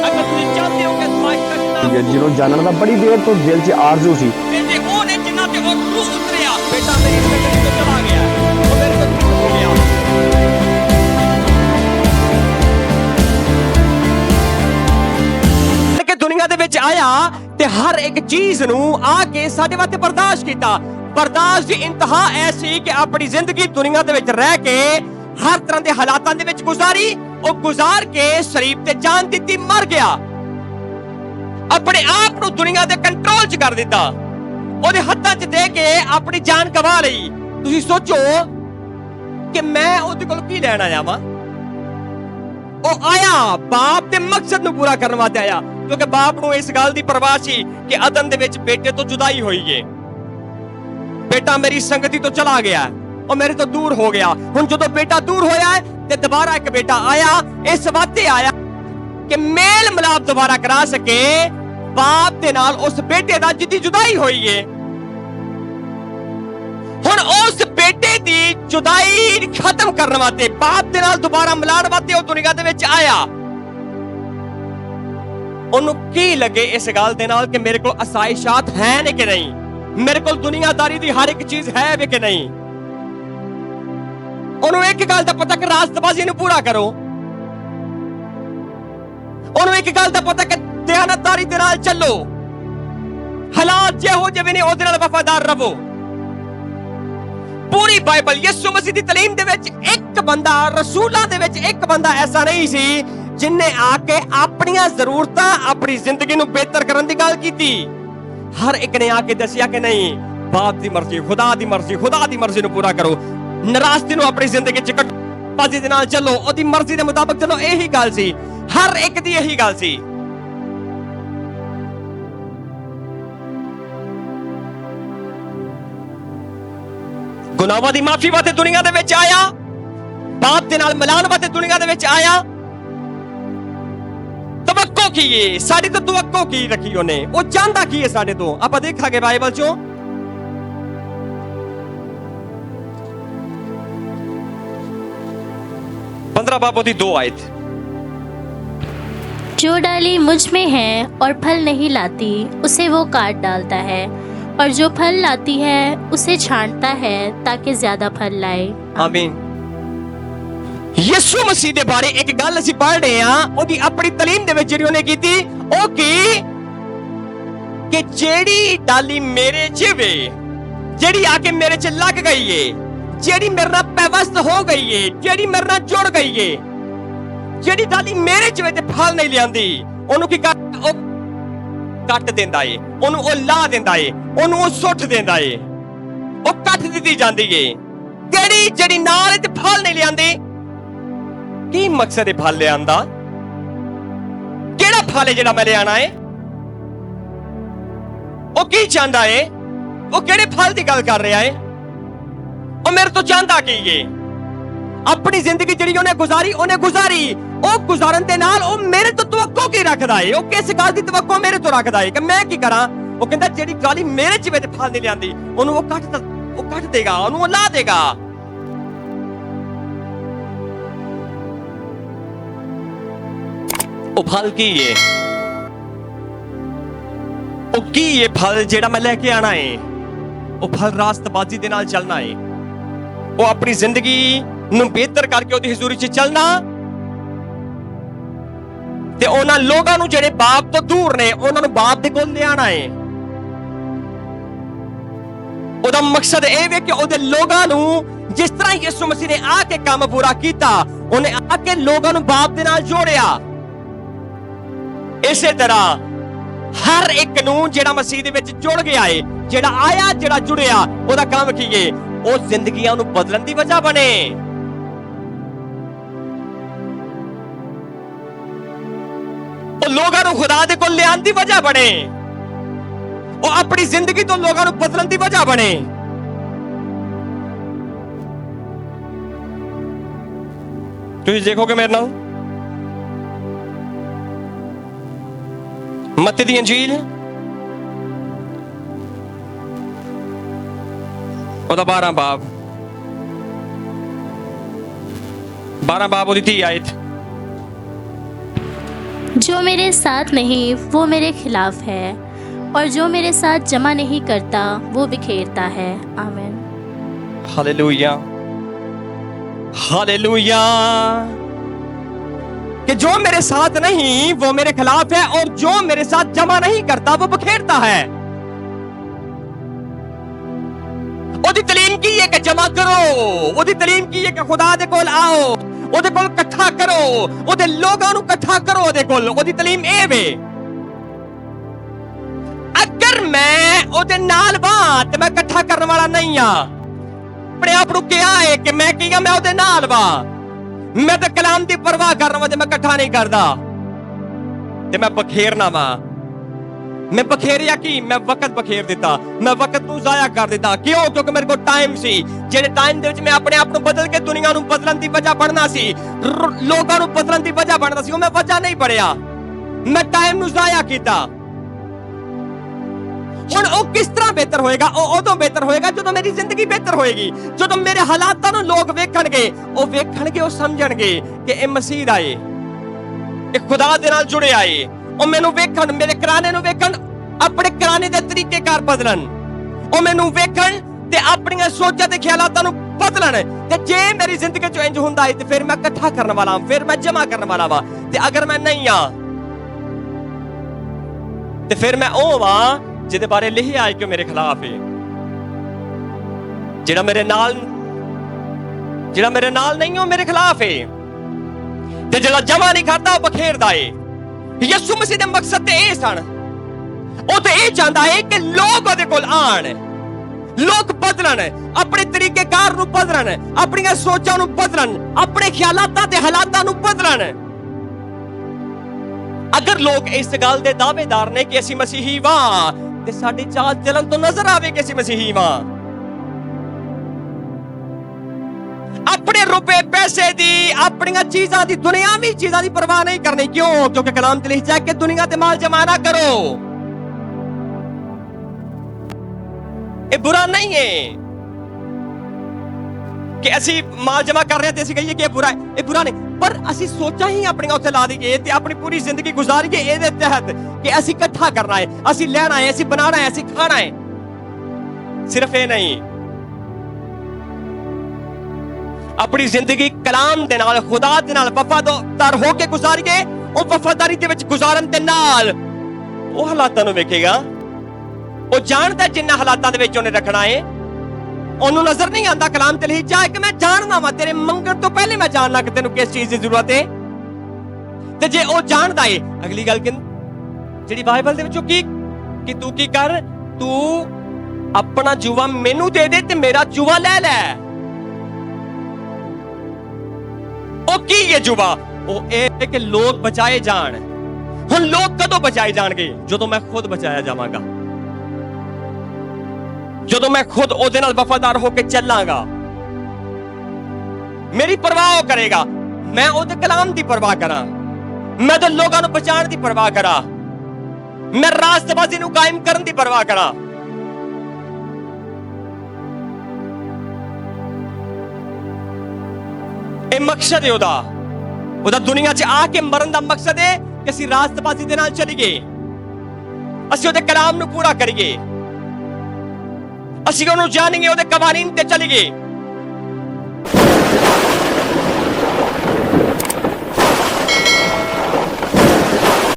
ਅਗਰ ਤੁਸੀਂ ਚਾਹੁੰਦੇ ਹੋ ਕਿ ਪਾਸ਼ਾ ਜਨਾਬ ਜਿਹਨੂੰ ਜਾਣਨ ਦਾ ਬੜੀ ਦੇਰ ਤੋਂ ਦਿਲ 'ਚ ਆਰਜ਼ੂ ਸੀ। ਤੇ ਉਹਨੇ ਜਿੰਨਾ ਤੇ ਉਹ ਰੂਹ ਉਤਰਿਆ, ਬੇਟਾ ਮੇਰੀ ਸੰਗਤੀ ਤੋਂ ਚਲਾ ਗਿਆ, ਉਹ ਮੇਰੇ ਤੋਂ ਦੂਰ ਹੋ ਗਿਆ। ਕਿ ਦੁਨੀਆ ਦੇ ਵਿੱਚ ਆਇਆ ਤੇ ਹਰ ਇੱਕ ਚੀਜ਼ ਨੂੰ ਆ ਕੇ ਸਾਡੇ ਵਾਸਤੇ ਬਰਦਾਸ਼ਤ ਕੀਤਾ। ਬਰਦਾਸ਼ਤ ਦੀ ਇੰਤਹਾ ਐਸੀ ਕਿ ਆਪਣੀ ਜ਼ਿੰਦਗੀ ਦੁਨੀਆ ਦੇ ਵਿੱਚ ਰਹਿ ਕੇ ਹਰ ਤਰ੍ਹਾਂ ਦੇ ਹਾਲਾਤਾਂ ਦੇ ਵਿੱਚ ਗੁਜ਼ਾਰੀ। ਉਹ ਗੁਜ਼ਾਰ ਕੇ ਸਰੀਰ ਤੇ ਜਾਨ ਦਿੱਤੀ, ਮਰ ਗਿਆ। ਆਪਣੇ ਆਪ ਨੂੰ ਦੁਨੀਆ ਦੇ ਕੰਟਰੋਲ 'ਚ ਕਰ ਦਿੱਤਾ, ਉਹਦੇ ਹੱਥਾਂ 'ਚ ਦੇ ਕੇ ਆਪਣੀ ਜਾਨ ਗਵਾ ਲਈ। ਤੁਸੀਂ ਸੋਚੋ ਕਿ ਮੈਂ ਉਹਦੇ ਕੋਲ ਕੀ ਲੈਣ ਆਇਆ ਵਾਂ। ਉਹ ਆਇਆ ਬਾਪ ਦੇ ਮਕਸਦ ਨੂੰ ਪੂਰਾ ਕਰਨ ਵਾਸਤੇ ਆਇਆ, ਕਿਉਂਕਿ ਬਾਪ ਨੂੰ ਇਸ ਗੱਲ ਦੀ ਪਰਵਾਹ ਸੀ ਕਿ ਅਦਨ ਦੇ ਵਿੱਚ ਬੇਟੇ ਤੋਂ ਜੁਦਾਈ ਹੋਈ ਏ। ਬੇਟਾ ਮੇਰੀ ਸੰਗਤੀ ਤੋਂ ਚਲਾ ਗਿਆ, ਉਹ ਮੇਰੇ ਤੋਂ ਦੂਰ ਹੋ ਗਿਆ। ਹੁਣ ਜਦੋਂ ਬੇਟਾ ਦੂਰ ਹੋਇਆ ਹੈ ਤੇ ਦੁਬਾਰਾ ਇੱਕ ਬੇਟਾ ਆਇਆ, ਇਸ ਵਾਸਤੇ ਆਇਆ ਕਿ ਮੇਲ ਮਿਲਾਪ ਦੁਬਾਰਾ ਕਰਾ ਸਕੇ ਬਾਪ ਦੇ ਨਾਲ ਉਸ ਬੇਟੇ ਦਾ ਜਿੱਦੀ ਜੁਦਾਈ ਹੋਈ ਏ। ਹੁਣ ਉਸ ਬੇਟੇ ਦੀ ਜੁਦਾਈ ਖਤਮ ਕਰਨ ਵਾਸਤੇ, ਬਾਪ ਦੇ ਨਾਲ ਦੁਬਾਰਾ ਮਿਲਾਉਣ ਵਾਸਤੇ ਉਹ ਦੁਨੀਆ ਦੇ ਵਿੱਚ ਆਇਆ। ਉਹਨੂੰ ਕੀ ਲੱਗੇ ਇਸ ਗੱਲ ਦੇ ਨਾਲ ਕਿ ਮੇਰੇ ਕੋਲ ਅਸਾਇਸ਼ਾਤ ਹੈ ਨੇ ਕਿ ਨਹੀਂ, ਮੇਰੇ ਕੋਲ ਦੁਨੀਆਦਾਰੀ ਦੀ ਹਰ ਇੱਕ ਚੀਜ਼ ਹੈ ਵੀ ਕਿ ਨਹੀਂ। ਉਹਨੂੰ ਇੱਕ ਗੱਲ ਦਾ ਪਤਾ ਕਿ ਰਾਸਤਬਾਜ਼ੀ ਨੂੰ ਪੂਰਾ ਕਰੋ। ਉਹਨੂੰ ਇੱਕ ਗੱਲ ਦਾ ਪਤਾ ਕਿ ਦਿਆਨਤਦਾਰੀ ਦੇ ਨਾਲ ਚੱਲੋ, ਹਾਲਾਤ ਜਿਹੋ ਜਿਹੇ ਨੇ ਉਹਦੇ ਨਾਲ ਵਫਾਦਾਰ ਰਹੋ। ਪੂਰੀ ਬਾਈਬਲ ਯਿਸੂ ਮਸੀਹ ਦੀ ਤਾਲੀਮ ਦੇ ਵਿੱਚ ਇੱਕ ਬੰਦਾ, ਰਸੂਲਾਂ ਦੇ ਵਿੱਚ ਇੱਕ ਬੰਦਾ ਐਸਾ ਨਹੀਂ ਸੀ ਜਿਨਨੇ ਆ ਕੇ ਆਪਣੀਆਂ ਜ਼ਰੂਰਤਾਂ, ਆਪਣੀ ਜ਼ਿੰਦਗੀ ਨੂੰ ਬਿਹਤਰ ਕਰਨ ਦੀ ਗੱਲ ਕੀਤੀ। ਹਰ ਇੱਕ ਨੇ ਆ ਕੇ ਦੱਸਿਆ ਕਿ ਨਹੀਂ, ਬਾਪ ਦੀ ਮਰਜ਼ੀ, ਖੁਦਾ ਦੀ ਮਰਜ਼ੀ, ਖੁਦਾ ਦੀ ਮਰਜ਼ੀ ਨੂੰ ਪੂਰਾ ਕਰੋ। ਨਰਾਜ਼ਗੀ ਨੂੰ ਆਪਣੀ ਜ਼ਿੰਦਗੀ 'ਚ ਕੱਢੋ, ਬਾਜ਼ੀ ਦੇ ਨਾਲ ਚੱਲੋ, ਉਹਦੀ ਮਰਜ਼ੀ ਦੇ ਮੁਤਾਬਕ ਚੱਲੋ। ਇਹੀ ਗੱਲ ਸੀ, ਹਰ ਇੱਕ ਦੀ ਇਹੀ ਗੱਲ ਸੀ। ਗੁਨਾਹਾਂ ਦੀ ਮਾਫੀ ਵਾਸਤੇ ਦੁਨੀਆ ਦੇ ਵਿੱਚ ਆਇਆ, ਬਾਪ ਦੇ ਨਾਲ ਮਿਲਾਉਣ ਵਾਸਤੇ ਦੁਨੀਆ ਦੇ ਵਿੱਚ ਆਇਆ। ਤਵੱਕੋ ਕੀ ਏ ਸਾਡੀ ਤੋਂ, ਤਵੱਕੋ ਕੀ ਰੱਖੀ ਉਹਨੇ, ਉਹ ਚਾਹੁੰਦਾ ਕੀ ਏ ਸਾਡੇ ਤੋਂ। ਆਪਾਂ ਦੇਖਾਂਗੇ ਬਾਈਬਲ 'ਚੋਂ 15 बाबों की 2 आयत। जो डाली मुझ में है और फल नहीं लाती उसे वो काट डालता है, और जो फल लाती है उसे छांटता है ताकि ज्यादा फल लाए। आमीन। ਯਿਸੂ ਮਸੀਹ ਦੇ ਬਾਰੇ ਇੱਕ ਗੱਲ ਅਸੀਂ ਪੜ੍ਹ ਰਹੇ ਹਾਂ, ਉਹਦੀ ਆਪਣੀ ਤਾਲੀਮ ਦੇ ਵਿੱਚ ਜਿਹੜੀ ਉਹਨੇ ਕੀਤੀ, ਉਹ ਕੀ ਕਿ ਜਿਹੜੀ ਡਾਲੀ ਮੇਰੇ 'ਚ ਵੇ, ਜਿਹੜੀ ਆ ਕੇ ਮੇਰੇ 'ਚ ਲੱਗ ਗਈ ਏ, ਜਿਹੜੀ ਮੇਰੇ ਨਾਲ ਪੈਵਸਤ ਹੋ ਗਈ ਏ, ਜਿਹੜੀ ਮੇਰੇ ਨਾਲ ਜੁੜ ਗਈ ਏ, ਜਿਹੜੀ ਡਾਲੀ ਮੇਰੇ 'ਚ ਵੇ ਤੇ ਫਲ ਨਹੀਂ ਲਿਆਂਦੀ, ਉਹਨੂੰ ਕੀ ਕਰ, ਉਹ ਕੱਟ ਦਿੰਦਾ ਏ, ਉਹਨੂੰ ਉਹ ਲਾ ਦਿੰਦਾ ਏ, ਉਹਨੂੰ ਉਹ ਸੁੱਟ ਦਿੰਦਾ ਏ, ਉਹ ਕੱਟ ਦਿੱਤੀ ਜਾਂਦੀ ਏ। ਜਿਹੜੀ ਨਾਲ ਤੇ ਫਲ ਨਹੀਂ ਲਿਆਂਦੀ। ਕੀ ਮਕਸਦ ਹੈ ਫਲ ਲਿਆਉਣ ਦਾ? ਕਿਹੜਾ ਫਲ ਹੈ ਜਿਹੜਾ ਮੈਂ ਲਿਆਣਾ ਹੈ? ਉਹ ਕੀ ਚਾਹੁੰਦਾ ਹੈ? ਉਹ ਕਿਹੜੇ ਫਲ ਦੀ ਗੱਲ ਕਰ ਰਿਹਾ ਹੈ? ਉਹ ਮੇਰੇ ਤੋਂ ਚਾਹੁੰਦਾ ਕੀ ਹੈ? ਆਪਣੀ ਜ਼ਿੰਦਗੀ ਜਿਹੜੀ ਉਹਨੇ ਗੁਜ਼ਾਰੀ, ਉਹ ਗੁਜ਼ਾਰਨ ਦੇ ਨਾਲ ਉਹ ਮੇਰੇ ਤੋਂ ਤਵੱਕੋ ਕੀ ਰੱਖਦਾ ਹੈ? ਉਹ ਕਿਸ ਗੱਲ ਦੀ ਤਵੱਕੋ ਮੇਰੇ ਤੋਂ ਰੱਖਦਾ ਹੈ ਕਿ ਮੈਂ ਕੀ ਕਰਾਂ? ਉਹ ਕਹਿੰਦਾ ਜਿਹੜੀ ਗੱਲ ਮੇਰੇ ਚ ਵਿੱਚ ਫਲ ਨਹੀਂ ਲਿਆਂਦੀ, ਉਹਨੂੰ ਉਹ ਕੱਟ ਦੇਗਾ, ਉਹਨੂੰ ਉਹ ਲਾ ਦੇਗਾ। ਉਹ ਫਲ ਕੀ ਏ? ਉਹ ਕੀ ਏ ਫਲ ਜਿਹੜਾ ਮੈਂ ਲੈ ਕੇ ਆਣਾ ਏ? ਉਹ ਫਲ ਰਾਸਤਬਾਜ਼ੀ ਦੇ ਨਾਲ ਚੱਲਣਾ ਏ। ਉਹ ਆਪਣੀ ਜ਼ਿੰਦਗੀ ਨੂੰ ਬਿਹਤਰ ਕਰਕੇ ਉਹਦੀ ਹਜ਼ੂਰੀ 'ਚ ਚੱਲਣਾ, ਤੇ ਉਹਨਾਂ ਲੋਕਾਂ ਨੂੰ ਜਿਹੜੇ ਬਾਪ ਤੋਂ ਦੂਰ ਨੇ ਉਹਨਾਂ ਨੂੰ ਬਾਪ ਦੇ ਕੋਲ ਲਿਆਣਾ ਏ। ਉਹਦਾ ਮਕਸਦ ਇਹ ਵੇ ਕਿ ਉਹਦੇ ਲੋਕਾਂ ਨੂੰ, ਜਿਸ ਤਰ੍ਹਾਂ ਯਿਸੂ ਮਸੀਹ ਨੇ ਆ ਕੇ ਕੰਮ ਪੂਰਾ ਕੀਤਾ, ਉਹਨੇ ਆ ਕੇ ਲੋਕਾਂ ਨੂੰ ਬਾਪ ਦੇ ਨਾਲ ਜੋੜਿਆ। ਇਸੇ ਤਰ੍ਹਾਂ ਹਰ ਇੱਕ ਨੂੰ ਜਿਹੜਾ ਮਸੀਹ ਦੇ ਵਿੱਚ ਜੁੜ ਗਿਆ ਏ, ਜਿਹੜਾ ਆਇਆ, ਜਿਹੜਾ ਜੁੜਿਆ, ਉਹਦਾ ਕੰਮ ਕੀ ਏ? ਉਹ ਜ਼ਿੰਦਗੀਆਂ ਨੂੰ ਬਦਲਣ ਦੀ ਵਜ੍ਹਾ ਬਣੇ। ਉਹ ਲੋਕਾਂ ਨੂੰ ਖੁਦਾ ਦੇ ਕੋਲ ਲਿਆਉਣ ਦੀ ਵਜ੍ਹਾ ਬਣੇ। ਉਹ ਆਪਣੀ ਜ਼ਿੰਦਗੀ ਤੋਂ ਲੋਕਾਂ ਨੂੰ ਬਦਲਣ ਦੀ ਵਜ੍ਹਾ ਬਣੇ। ਤੁਸੀਂ ਦੇਖੋਗੇ ਮੇਰੇ ਨਾਲ ਮੱਤੀ ਦੀ ਅੰਜੀਲ ਉਹਦਾ 12 ਬਾਬ ਉਹਦੀ 30 ਆਇਤ। जो मेरे साथ नहीं वो मेरे खिलाफ है, और जो मेरे साथ जमा नहीं करता वो बिखेरता है। आमीन। Hallelujah, hallelujah. कि जो मेरे साथ नहीं वो मेरे खिलाफ है, और जो मेरे साथ जमा नहीं करता वो बखेरता है। ओदी तलीम की है कि जमा करो, ओदी तलीम की है कि खुदा दे कोल आओ, ओदे कोल इकट्ठा करो, ओदे लोगां नूं इकट्ठा करो ओदे कोल। ओदी तलीम ए वे, अगर मैं ओदे नाल वां ते मैं इकट्ठा करने वाला नहीं आ। अपने आप नूं क्या है कि मैं की मैं ओदे नाल वां, मैं तो कलाम दी परवाह करना वा, मैं इकट्ठा नहीं करदा ते मैं बखेरना वा। मैं बखेरिया की, मैं वक्त बखेर दिता, मैं वक्त नूं जाया कर दिता। क्यों? क्योंकि मेरे को टाइम सी, जेड़े टाइम दे विच मैं अपने आप नूं बदल के दुनिया नूं बदलन दी वजह बनना सी, लोगां नूं बदलन दी वजह बनना सी, मैं वजह नहीं पड़िया, मैं टाइम नूं जाया कीता। हुण ओ किस तरह बेहतर होएगा? ओ उदों बेहतर होएगा ਜਦੋਂ मेरी जिंदगी बेहतर होएगी, ਜਦੋਂ मेरे हालातां नूं लोग वेखणगे, ओ वेखणगे, ओ समझणगे कि ਇਹ मसीह दा ਏ, ਇਹ खुदा दे नाल जुड़िया ਏ। ਉਹ ਮੈਨੂੰ ਵੇਖਣ, ਮੇਰੇ ਘਰਾਣੇ ਨੂੰ ਵੇਖਣ, ਆਪਣੇ ਘਰਾਣੇ ਦੇ ਤਰੀਕੇਕਾਰ ਬਦਲਣ। ਉਹ ਮੈਨੂੰ ਵੇਖਣ ਤੇ ਆਪਣੀਆਂ ਸੋਚਾਂ ਤੇ ਖਿਆਲਾਤਾਂ ਨੂੰ ਬਦਲਣ। ਤੇ ਜੇ ਮੇਰੀ ਜ਼ਿੰਦਗੀ 'ਚ ਇੰਜ ਹੁੰਦਾ ਹੈ ਤੇ ਫਿਰ ਮੈਂ ਇਕੱਠਾ ਕਰਨ ਵਾਲਾ, ਫਿਰ ਮੈਂ ਜਮਾ ਕਰਨ ਵਾਲਾ ਵਾ। ਤੇ ਅਗਰ ਮੈਂ ਨਹੀਂ ਆ ਤੇ ਫਿਰ ਮੈਂ ਉਹ ਵਾਂ ਜਿਹਦੇ ਬਾਰੇ ਲਿਖਿਆ ਹੈ ਕਿ ਮੇਰੇ ਖਿਲਾਫ ਹੈ, ਜਿਹੜਾ ਮੇਰੇ ਨਾਲ ਨਹੀਂ ਉਹ ਮੇਰੇ ਖਿਲਾਫ ਹੈ, ਤੇ ਜਿਹੜਾ ਜਮਾ ਨਹੀਂ ਕਰਦਾ ਉਹ ਬਖੇਰਦਾ ਏ। ਯਿਸੂ ਮਸੀਹ ਦੇ ਮਕਸਦ ਤੇ ਇਹ ਸਨ। ਉਹ ਤੇ ਇਹ ਚਾਹੁੰਦਾ ਹੈ ਕਿ ਲੋਕ ਉਹਦੇ ਕੋਲ ਆਣ, ਲੋਕ ਬਦਲਣ, ਆਪਣੇ ਤਰੀਕੇਕਾਰ ਨੂੰ ਬਦਲਣ, ਆਪਣੀਆਂ ਸੋਚਾਂ ਨੂੰ ਬਦਲਣ, ਆਪਣੇ ਖਿਆਲਾਤਾਂ ਤੇ ਹਾਲਾਤਾਂ ਨੂੰ ਬਦਲਣ। ਅਗਰ ਲੋਕ ਇਸ ਗੱਲ ਦੇ ਦਾਅਵੇਦਾਰ ਨੇ ਕਿ ਅਸੀਂ ਮਸੀਹੀ ਵਾਂ ਤੇ ਸਾਡੀ ਚਾਲ ਚੱਲਣ ਤੋਂ ਨਜ਼ਰ ਆਵੇ ਕਿ ਅਸੀਂ ਮਸੀਹੀ ਵਾਂ। अपने रुपए पैसे दी, अपनी चीज़ां दी, दुनियावी चीज़ां दी परवाह नहीं करनी। क्यों? क्योंकि कलाम च लिखा है कि दुनिया ते माल जमा ना करो। ये बुरा नहीं है कि असी माल जमा कर रहे हैं ते असी कहिए कि बुरा है, ये बुरा नहीं। पर असी सोचा ही अपनी उत्थे ला दीए ते अपनी पूरी जिंदगी गुजारीए इहदे तहत कि असी इकट्ठा करना है, असी लेना है, असी बनाना है, असी खाना है। सिर्फ ये नहीं, अपनी जिंदगी कलाम दे नाल, खुदा दे नाल वफादार होके गुजारीए। ओ वफादारी दे विच गुजारन दे नाल ओ हालातां नूं वेखेगा। ओ जानदा जिन्ना हालातां दे विच ओने रखना है, ओनू नजर नहीं आंदा कलाम ते लिखिया है कि मैं जानना वा, तेरे मंगण तो पहले मैं जानना कि तेनू किस चीज दी जरूरत है। ते जे ओ जानदा है, अगली गल कि जेड़ी बाइबल दे विचों कि तू की कर, तू अपना जुआ मैनू दे दे ते मेरा जुआ ले ले। की ये जुबा ਉਹ ਇਹ ਕਿ ਲੋਕ ਬਚਾਏ ਜਾਣ। ਹੁਣ ਲੋਕ ਕਦੋਂ ਬਚਾਏ ਜਾਣਗੇ? ਜਦੋਂ ਮੈਂ ਖੁਦ ਬਚਾਇਆ ਜਾਵਾਂਗਾ, ਜਦੋਂ ਮੈਂ ਖੁਦ ਉਹਦੇ ਨਾਲ ਵਫਾਦਾਰ ਹੋ ਕੇ ਚੱਲਾਂਗਾ। ਮੇਰੀ ਪਰਵਾਹ ਕਰੇਗਾ, ਮੈਂ ਉਹਦੇ ਕਲਾਮ ਦੀ ਪਰਵਾਹ ਕਰਾਂ, ਮੈਂ ਤਾਂ ਲੋਕਾਂ ਨੂੰ ਬਚਾਉਣ ਦੀ ਪਰਵਾਹ ਕਰਾਂ, ਮੈਂ ਰਾਸਤਬਾਜ਼ੀ ਨੂੰ ਕਾਇਮ ਕਰਨ ਦੀ ਪਰਵਾਹ ਕਰਾਂ। ਇਹ ਮਕਸਦ ਹੈ ਉਹਦਾ ਦੁਨੀਆ 'ਚ ਆ ਕੇ ਮਰਨ ਦਾ ਮਕਸਦ ਹੈ ਕਿ ਅਸੀਂ ਰਾਸਤਬਾਜ਼ੀ ਦੇ ਨਾਲ ਚੱਲੀਏ, ਅਸੀਂ ਉਹਦੇ ਕਲਾਮ ਨੂੰ ਪੂਰਾ ਕਰੀਏ, ਅਸੀਂ ਉਹਨੂੰ ਜਾਣੀਏ, ਉਹਦੇ ਕਵਾਨੀਨ ਤੇ ਚੱਲੀਏ।